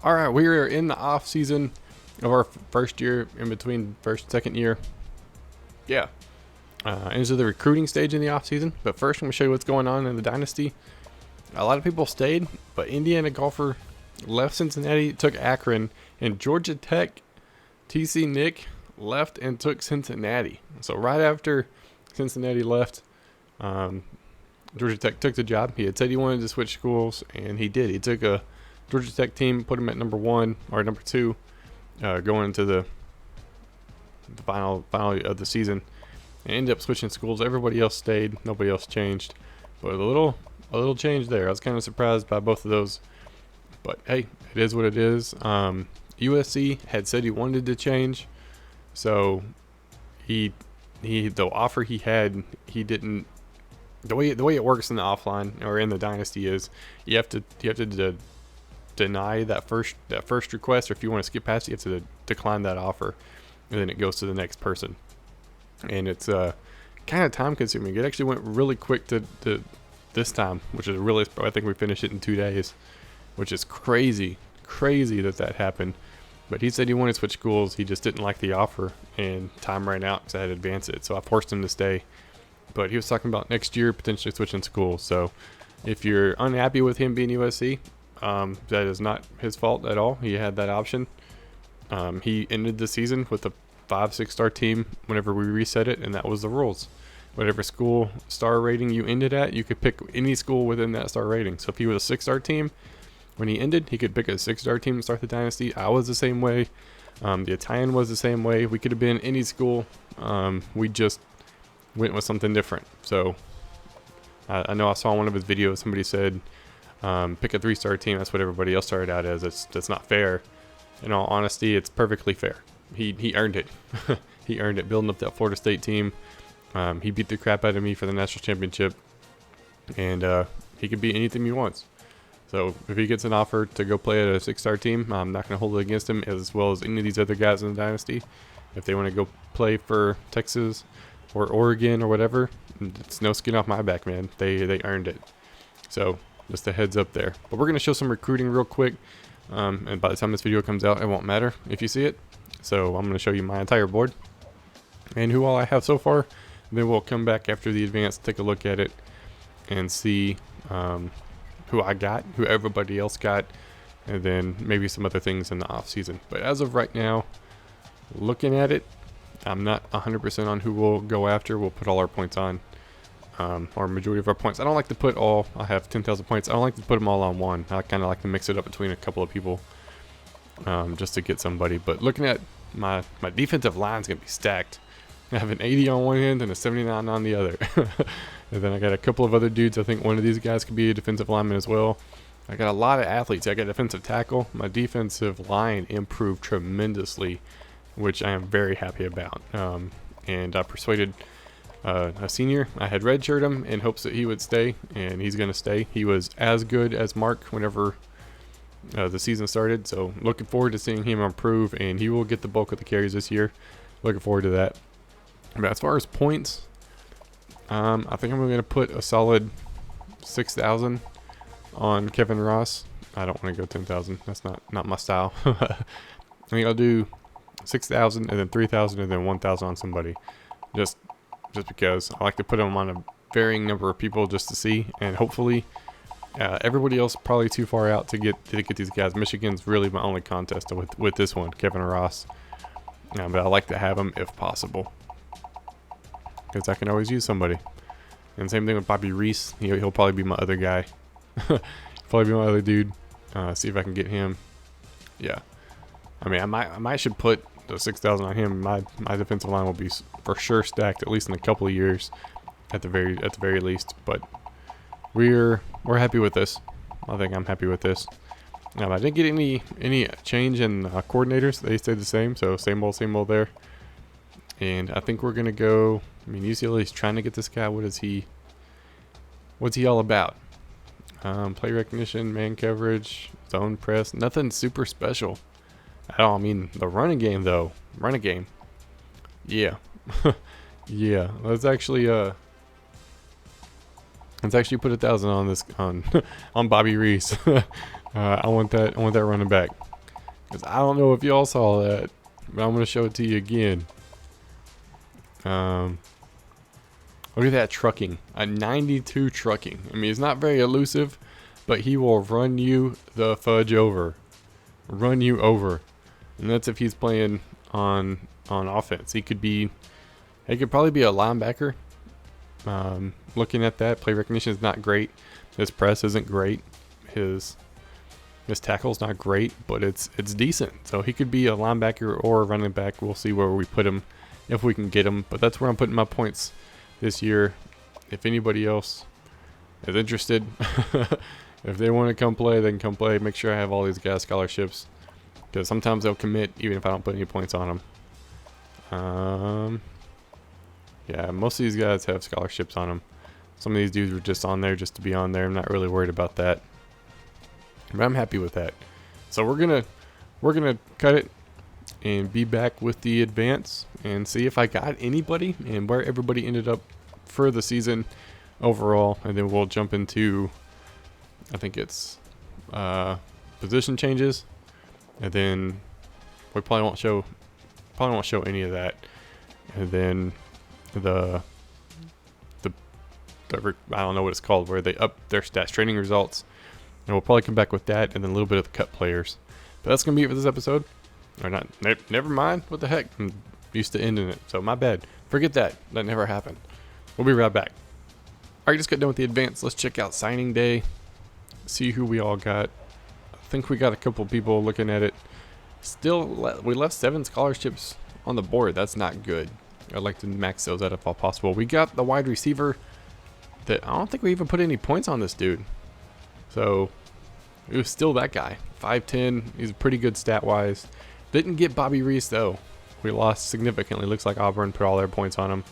All right, we are in the off season of our first year, in between first and second year. Yeah, into the recruiting stage in the off season. But first, I'm gonna show you what's going on in the Dynasty. A lot of people stayed, but Indiana golfer left Cincinnati, took Akron, and Georgia Tech TC Nick left and took Cincinnati. So right after Cincinnati left, Georgia Tech took the job. He had said he wanted to switch schools, and he did. He took a Georgia Tech team, put him at number 1 or number 2, going into the final of the season, and ended up switching schools. Everybody else stayed, nobody else changed, but a little change there. I was kind of surprised by both of those, but hey, it is what it is. USC had said he wanted to change, so the offer he had, he didn't. The way it works in the offline or in the Dynasty is you have to deny that first request, or if you want to skip past it, you have to decline that offer, and then it goes to the next person. And it's kind of time consuming. It actually went really quick to this time, which is really, I think we finished it in 2 days, which is crazy that happened. But he said he wanted to switch schools. He just didn't like the offer, and time ran out because I had to advance it. So I forced him to stay. But he was talking about next year potentially switching schools. So if you're unhappy with him being USC, that is not his fault at all. He had that option. He ended the season with a 5-6 star team whenever we reset it, and that was the rules. Whatever school star rating you ended at, you could pick any school within that star rating. So if he was a 6-star team, when he ended, he could pick a 6-star team to start the Dynasty. I was the same way. The Italian was the same way. We could have been any school. We just went with something different. So I know I saw one of his videos. Somebody said, pick a 3-star team. That's what everybody else started out as. That's not fair. In all honesty, it's perfectly fair. He earned it. He earned it building up that Florida State team. He beat the crap out of me for the national championship, and he can beat anything he wants. So if he gets an offer to go play at a 6-star team, I'm not going to hold it against him, as well as any of these other guys in the Dynasty. If they want to go play for Texas or Oregon or whatever, it's no skin off my back, man. They earned it. So just a heads up there. But we're going to show some recruiting real quick, and by the time this video comes out, it won't matter if you see it. So I'm going to show you my entire board and who all I have so far. And then we'll come back after the advance, take a look at it, and see who I got, who everybody else got, and then maybe some other things in the off season. But as of right now, looking at it, I'm not 100% on who we'll go after. We'll put all our points on, or majority of our points. I don't like to put all. I have 10,000 points. I don't like to put them all on one. I kind of like to mix it up between a couple of people, just to get somebody. But looking at my defensive line is gonna be stacked. I have an 80 on one end and a 79 on the other. And then I got a couple of other dudes. I think one of these guys could be a defensive lineman as well. I got a lot of athletes. I got a defensive tackle. My defensive line improved tremendously, which I am very happy about. And I persuaded a senior. I had redshirted him in hopes that he would stay, and he's going to stay. He was as good as Mark whenever the season started. So looking forward to seeing him improve, and he will get the bulk of the carries this year. Looking forward to that. But as far as points, I think I'm going to put a solid 6,000 on Kevin Ross. I don't want to go 10,000. That's not my style. I think I'll do 6,000 and then 3,000 and then 1,000 on somebody. Just because I like to put them on a varying number of people just to see, and hopefully everybody else probably too far out to get these guys. Michigan's really my only contest with this one, Kevin Ross. But I like to have him if possible, because I can always use somebody. And same thing with Bobby Reese. He'll probably be my other guy. Probably be my other dude. See if I can get him. Yeah. I mean, I might should put the 6,000 on him. My defensive line will be for sure stacked, at least in a couple of years, at the very least. But we're happy with this. I think I'm happy with this. I didn't get any change in coordinators. They stayed the same. So same old there. And I think we're gonna go. I mean, UCLA's trying to get this guy. What's he all about? Play recognition, man coverage, zone press. Nothing super special at all. I mean, the running game though. Running game. Yeah. Yeah. Let's actually put 1,000 on this on Bobby Reese. I want that running back. Because I don't know if y'all saw that, but I'm going to show it to you again. Look at that trucking. A 92 trucking. I mean, it's not very elusive, but he will run you the fudge over. Run you over. And that's if he's playing on offense. He could probably be a linebacker. Looking at that, play recognition is not great. His press isn't great. His tackle's not great, but it's decent. So he could be a linebacker or a running back. We'll see where we put him if we can get him. But that's where I'm putting my points this year. If anybody else is interested, if they want to come play, they can come play. Make sure I have all these guys scholarships, because sometimes they'll commit even if I don't put any points on them. Yeah, most of these guys have scholarships on them. Some of these dudes were just on there just to be on there. I'm not really worried about that, but I'm happy with that. So we're gonna cut it and be back with the advance and see if I got anybody and where everybody ended up for the season overall, and then we'll jump into, I think it's position changes, and then we probably won't show any of that, and then the I don't know what it's called, where they up their stats training results, and we'll probably come back with that, and then a little bit of the cut players. But that's gonna be it for this episode. Or not, never mind. What the heck? I'm used to ending it, so my bad. Forget that. That never happened. We'll be right back. Alright, just got done with the advance. Let's check out signing day. See who we all got. I think we got a couple people looking at it. Still, we left 7 scholarships on the board. That's not good. I'd like to max those out if all possible. We got the wide receiver that I don't think we even put any points on this dude. So, it was still that guy. 5'10". He's pretty good stat-wise. Didn't get Bobby Reese, though. We lost significantly. Looks like Auburn put all their points on him.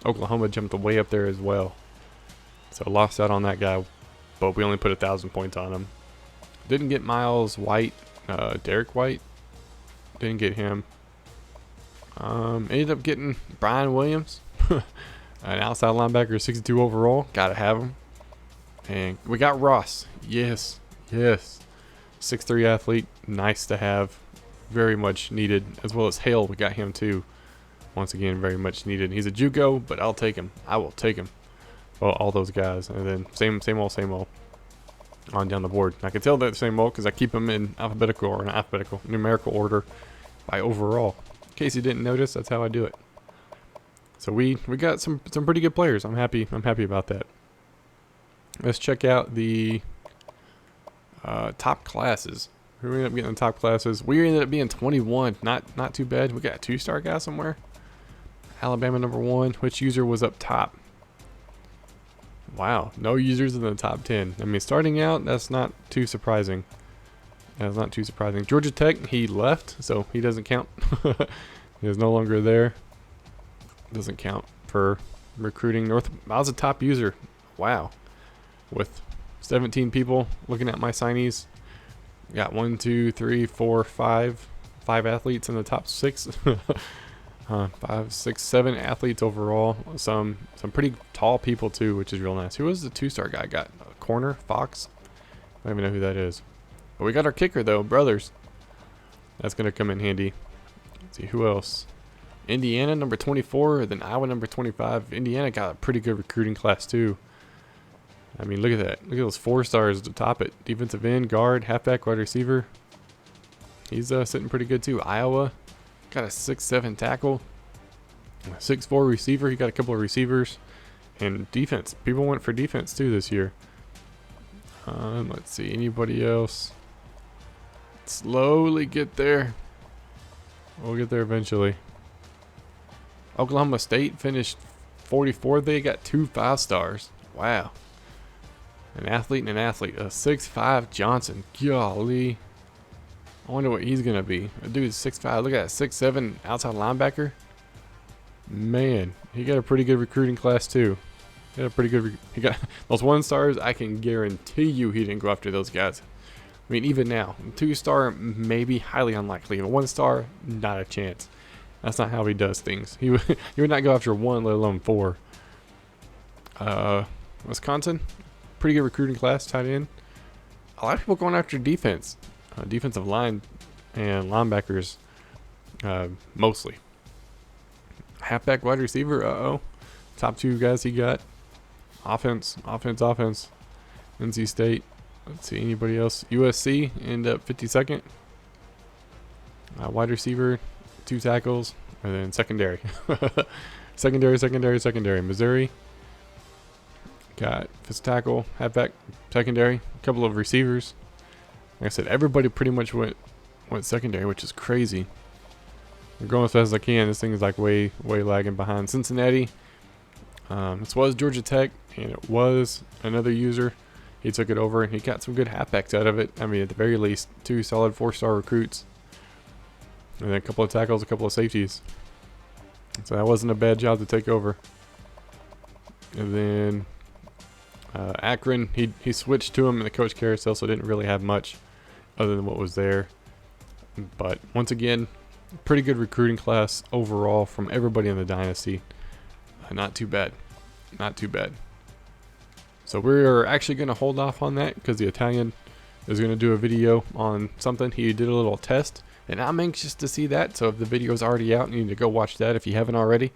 Oklahoma jumped way up there as well. So lost out on that guy, but we only put 1,000 points on him. Didn't get Miles White, Derek White. Didn't get him. Ended up getting Brian Williams, an outside linebacker, 62 overall. Gotta have him. And we got Ross. Yes. 6'3" athlete. Nice to have. Very much needed. As well as Hale, we got him too. Once again, very much needed. He's a JUCO, but I'll take him. I will take him. Well, all those guys. And then same old on down the board. I can tell they're the same old because I keep them in numerical order by overall. In case you didn't notice, that's how I do it. So we got some pretty good players. I'm happy about that. Let's check out the top classes. Who ended up getting the top classes? We ended up being 21. Not too bad. We got a 2-star guy somewhere. Alabama #1. Which user was up top? Wow, no users in the top 10. I mean, starting out, that's not too surprising. Georgia Tech, he left, so he doesn't count. He is no longer there. Doesn't count for recruiting. I was a top user. Wow. With 17 people looking at my signees. Got 1, 2, 3, 4, 5 athletes in the top 6. 5, 6, 7 athletes overall. Some pretty tall people too, which is real nice. Who was the 2-star guy? Got a corner, Fox. I don't even know who that is. But we got our kicker though, Brothers. That's gonna come in handy. Let's see who else. Indiana #24, then Iowa #25. Indiana got a pretty good recruiting class too. I mean, look at that. Look at those 4 stars to top it. Defensive end, guard, halfback, wide receiver. He's sitting pretty good too. Iowa got a 6'7" tackle. A 6'4" receiver. He got a couple of receivers. And defense. People went for defense too this year. Let's see. Anybody else? Slowly get there. We'll get there eventually. Oklahoma State finished 44. They got 2 5-stars. Wow. An athlete and an athlete. A 6'5" Johnson. Golly. I wonder what he's going to be. A dude's 6'5". Look at that. 6'7" outside linebacker. Man. He got a pretty good recruiting class too. He got those 1-stars. I can guarantee you he didn't go after those guys. I mean, even now. 2-star, maybe highly unlikely. 1-star, not a chance. That's not how he does things. He would not go after 1, let alone 4. Wisconsin. Pretty good recruiting class, tight end. A lot of people going after defense, defensive line, and linebackers mostly. Halfback, wide receiver, top two guys he got. Offense. NC State. Let's see, anybody else? USC end up 52nd. Wide receiver, 2 tackles, and then secondary. secondary. Missouri got fifth tackle, halfback, secondary, a couple of receivers. Like I said, everybody pretty much went secondary, which is crazy. I'm going as fast as I can. This thing is like way lagging behind. Cincinnati. This was Georgia Tech, and it was another user. He took it over, and he got some good halfbacks out of it. I mean, at the very least, 2 solid 4-star recruits. And then a couple of tackles, a couple of safeties. So that wasn't a bad job to take over. And then Akron, he switched to him in the coach carousel, so didn't really have much other than what was there. But once again, pretty good recruiting class overall from everybody in the Dynasty. Not too bad. So we're actually going to hold off on that because the Italian is going to do a video on something. He did a little test, and I'm anxious to see that. So if the video is already out, you need to go watch that if you haven't already.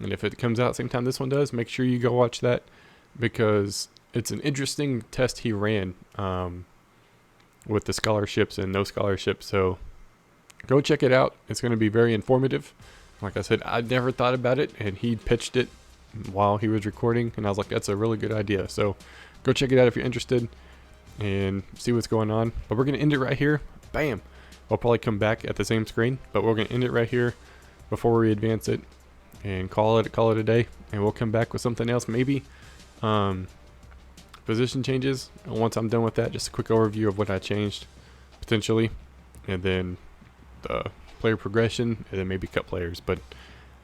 And if it comes out same time this one does, make sure you go watch that because it's an interesting test he ran with the scholarships and no scholarships. So go check it out. It's going to be very informative. Like I said, I'd never thought about it, and he pitched it while he was recording, and I was like, that's a really good idea. So go check it out if you're interested and see what's going on. But we're going to end it right here. Bam. I'll probably come back at the same screen, but we're going to end it right here before we advance it and call it a day. And we'll come back with something else, maybe position changes. And once I'm done with that, just a quick overview of what I changed potentially, and then the player progression, and then maybe cut players. But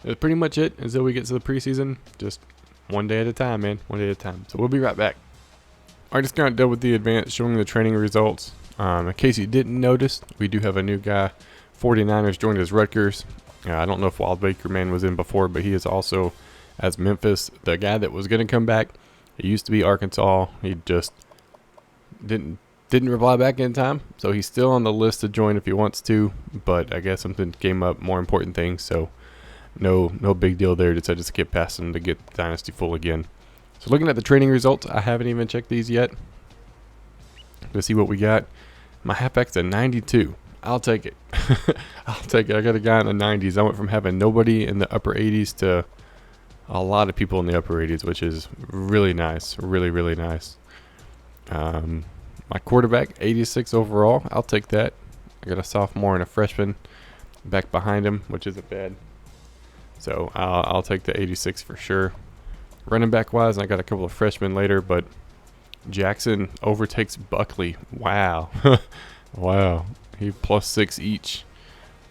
that's pretty much it until we get to the preseason. Just one day at a time, man. One day at a time. So we'll be right back. I just got done with the advance showing the training results. In case you didn't notice, we do have a new guy. 49ers joined as Rutgers. I don't know if Wild Baker Man was in before, but he is also as Memphis. The guy that was going to come back, he used to be Arkansas. He just didn't reply back in time. So he's still on the list to join if he wants to. But I guess something came up, more important things. So no big deal there. Decided to skip past him to get the Dynasty full again. So looking at the training results, I haven't even checked these yet to see what we got. My halfback's a 92. I'll take it. I'll take it. I got a guy in the 90s. I went from having nobody in the upper 80s to a lot of people in the upper 80s, which is really nice. Really nice. My quarterback, 86 overall. I'll take that. I got a sophomore and a freshman back behind him, which isn't bad. So I'll take the 86 for sure. Running back wise, I got a couple of freshmen later, but Jackson overtakes Buckley. Wow. Wow. He +6 each.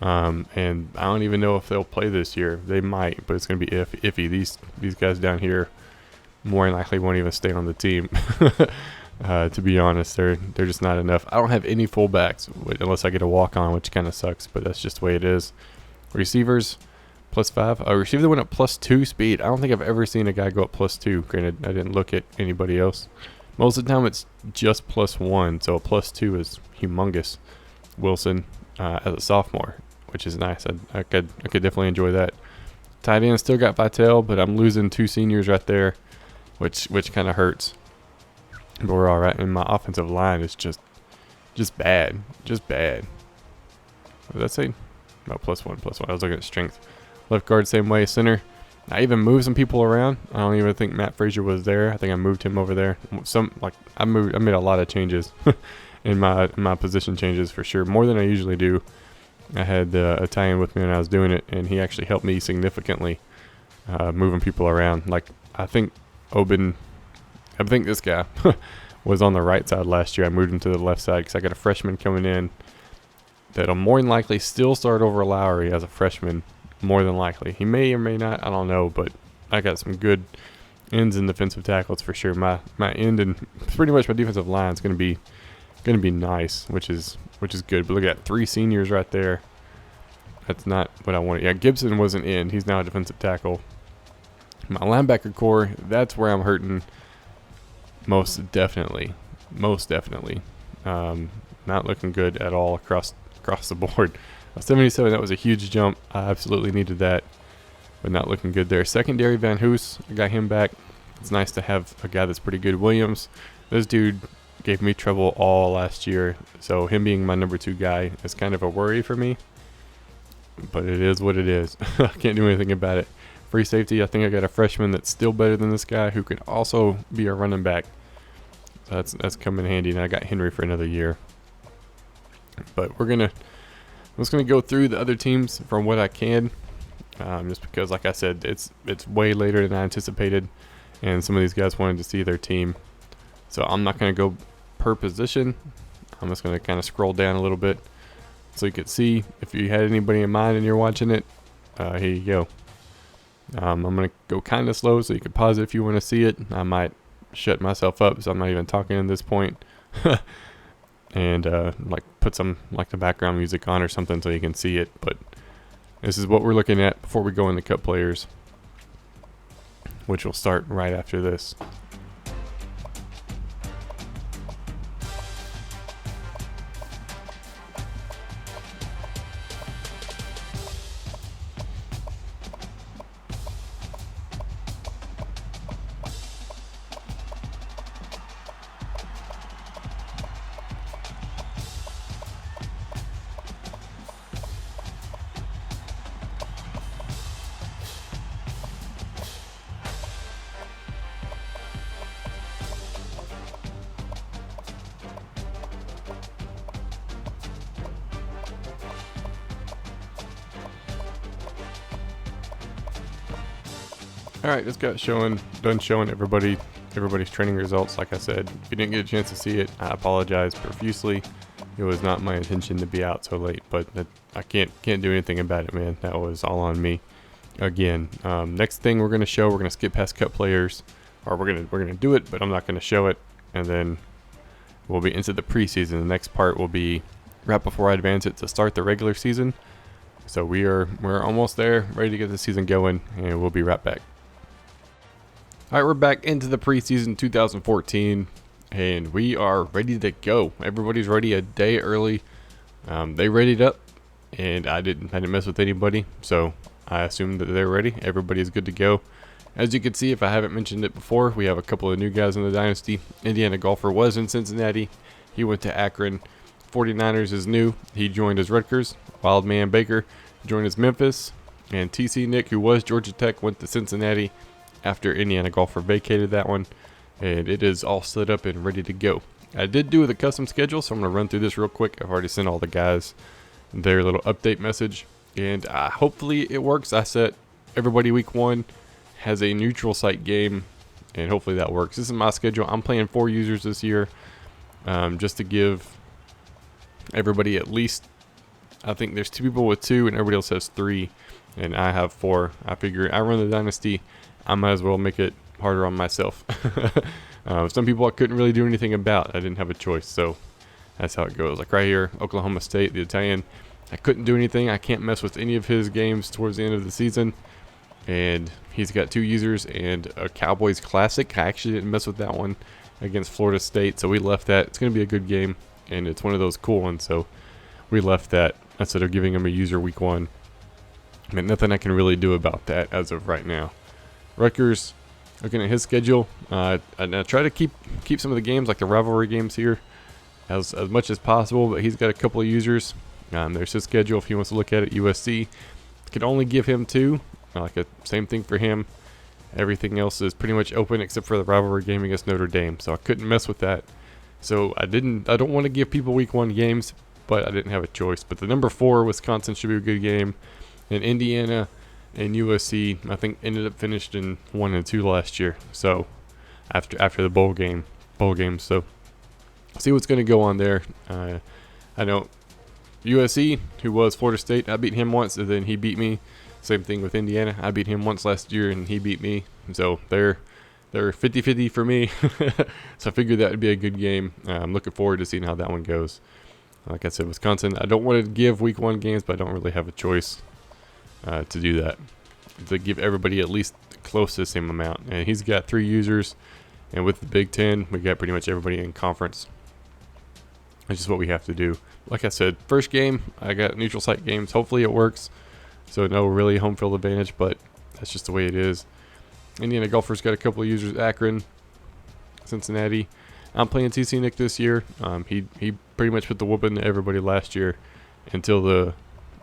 And I don't even know if they'll play this year. They might, but it's going to be iffy. These guys down here more than likely won't even stay on the team. To be honest, they're just not enough. I don't have any fullbacks unless I get a walk-on, which kind of sucks, but that's just the way it is. Receivers, +5. A receiver that went up +2 speed. I don't think I've ever seen a guy go up +2. Granted, I didn't look at anybody else. Most of the time, it's just +1, so a +2 is humongous. Wilson as a sophomore, which is nice. I could definitely enjoy that. Tight end still got Vitale, but I'm losing 2 seniors right there, which kind of hurts. But we're all right. And my offensive line is just bad. What did I say? About +1. I was looking at strength. Left guard, same way. Center, I even moved some people around. I don't even think Matt Frazier was there. I think I moved him over there. I made a lot of changes in my position changes for sure, more than I usually do. I had the Italian with me when I was doing it, and he actually helped me significantly moving people around. Like I think this guy was on the right side last year. I moved him to the left side because I got a freshman coming in that'll more than likely still start over Lowry as a freshman. More than likely, he may or may not. I don't know, but I got some good ends and defensive tackles for sure. My end and pretty much my defensive line is going to be nice, which is good. But look at that, 3 seniors right there. That's not what I wanted. Yeah, Gibson wasn't in. He's now a defensive tackle. My linebacker core, that's where I'm hurting most definitely. Not looking good at all across across the board. 77, that was a huge jump. I absolutely needed that, but not looking good there. Secondary, Van Hoos, I got him back. It's nice to have a guy that's pretty good. Williams, this dude gave me trouble all last year, so him being my number 2 guy is kind of a worry for me, but it is what it is. I can't do anything about it. Free safety, I think I got a freshman that's still better than this guy who could also be a running back. So that's come in handy, and I got Henry for another year. But I'm just gonna go through the other teams from what I can, just because, like I said, it's way later than I anticipated, and some of these guys wanted to see their team. So I'm not gonna go per position. I'm just gonna kind of scroll down a little bit so you could see if you had anybody in mind and you're watching it. Here you go. I'm gonna go kind of slow so you can pause it if you want to see it. I might shut myself up, so I'm not even talking at this point. And like put some like the background music on or something so you can see it. But this is what we're looking at before we go into cut players, which will start right after this. Alright, just got done showing everybody's training results. Like I said, if you didn't get a chance to see it, I apologize profusely. It was not my intention to be out so late, but I can't do anything about it, man. That was all on me. Again, next thing we're gonna skip past cut players, or we're gonna do it, but I'm not gonna show it, and then we'll be into the preseason. The next part will be right before I advance it to start the regular season. So we're almost there, ready to get the season going, and we'll be right back. Alright, we're back into the preseason 2014, and we are ready to go. Everybody's ready a day early. They readied up, and I didn't mess with anybody, so I assumed that they're ready. Everybody's good to go. As you can see, if I haven't mentioned it before, we have a couple of new guys in the Dynasty. Indiana Golfer was in Cincinnati. He went to Akron. 49ers is new. He joined as Rutgers. Wildman Baker joined as Memphis. And TC Nick, who was Georgia Tech, went to Cincinnati after Indiana Golfer vacated that one. And it is all set up and ready to go. I did do the custom schedule, so I'm going to run through this real quick. I've already sent all the guys their little update message, and hopefully it works. I set everybody week 1 has a neutral site game, and hopefully that works. This is my schedule. I'm playing 4 users this year, just to give everybody at least, I think there's 2 people with 2 and everybody else has 3, and I have 4. I figure I run the Dynasty, I might as well make it harder on myself. Some people I couldn't really do anything about. I didn't have a choice, so that's how it goes. Like right here, Oklahoma State, the Italian, I couldn't do anything. I can't mess with any of his games towards the end of the season, and he's got 2 users and a Cowboys Classic. I actually didn't mess with that one against Florida State, so we left that. It's going to be a good game, and it's one of those cool ones, so we left that instead of giving him a user week 1. But nothing I can really do about that as of right now. Rutgers, looking at his schedule, I try to keep some of the games, like the rivalry games here, as much as possible, but he's got a couple of users. There's his schedule if he wants to look at it. USC could only give him 2, same thing for him. Everything else is pretty much open except for the rivalry game against Notre Dame, so I couldn't mess with that. So I don't want to give people week 1 games, but I didn't have a choice. But the number 4, Wisconsin, should be a good game, and Indiana and USC, I think, ended up finished in 1 and 2 last year. So after the bowl game, so see what's going to go on there. I know USC, who was Florida State, I beat him once, and then he beat me. Same thing with Indiana. I beat him once last year, and he beat me. So they're 50-50 for me. So I figured that would be a good game. I'm looking forward to seeing how that one goes. Like I said, Wisconsin, I don't want to give week 1 games, but I don't really have a choice to do that, to give everybody at least close to the same amount. And he's got 3 users, and with the Big Ten, we got pretty much everybody in conference. It's just what we have to do. Like I said, first game, I got neutral site games. Hopefully it works. So no really home field advantage, but that's just the way it is. Indiana Golfers got a couple of users, Akron, Cincinnati. I'm playing TC Nick this year. He pretty much put the whooping to everybody last year until the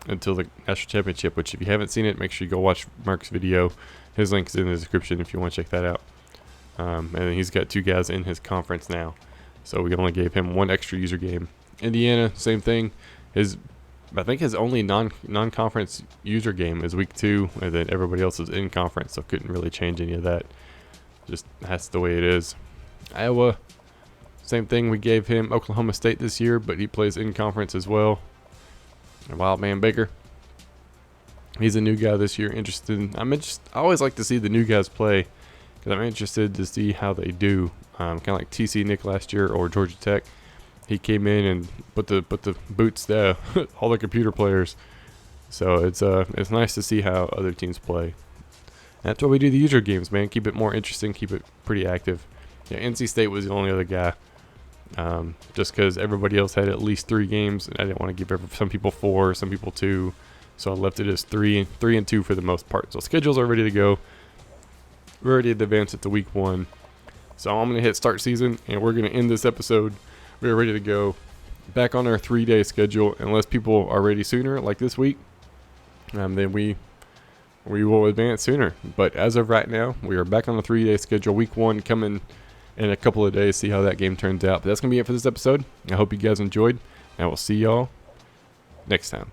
national championship, which if you haven't seen it, make sure you go watch Mark's video. His link is in the description if you want to check that out. And he's got 2 guys in his conference now. So we only gave him 1 extra user game. Indiana, same thing. I think his only non-conference user game is week 2, and then everybody else is in conference, so couldn't really change any of that. Just that's the way it is. Iowa, same thing. We gave him Oklahoma State this year, but he plays in conference as well. And Wildman Baker, he's a new guy this year. I always like to see the new guys play because I'm interested to see how they do. Kind of like TC Nick last year or Georgia Tech. He came in and put the boots to all the computer players. So it's nice to see how other teams play. That's why we do the user games, man. Keep it more interesting. Keep it pretty active. Yeah, NC State was the only other guy. Just because everybody else had at least 3 games, and I didn't want to give some people 4, some people 2, so I left it as 3 and 2 for the most part. So schedules are ready to go. We're already advanced it to week 1, so I'm gonna hit start season, and we're gonna end this episode. We're ready to go back on our 3-day schedule, unless people are ready sooner, like this week. Then we will advance sooner. But as of right now, we are back on the 3-day schedule. Week 1 coming in a couple of days, see how that game turns out. But that's going to be it for this episode. I hope you guys enjoyed, and I will see y'all next time.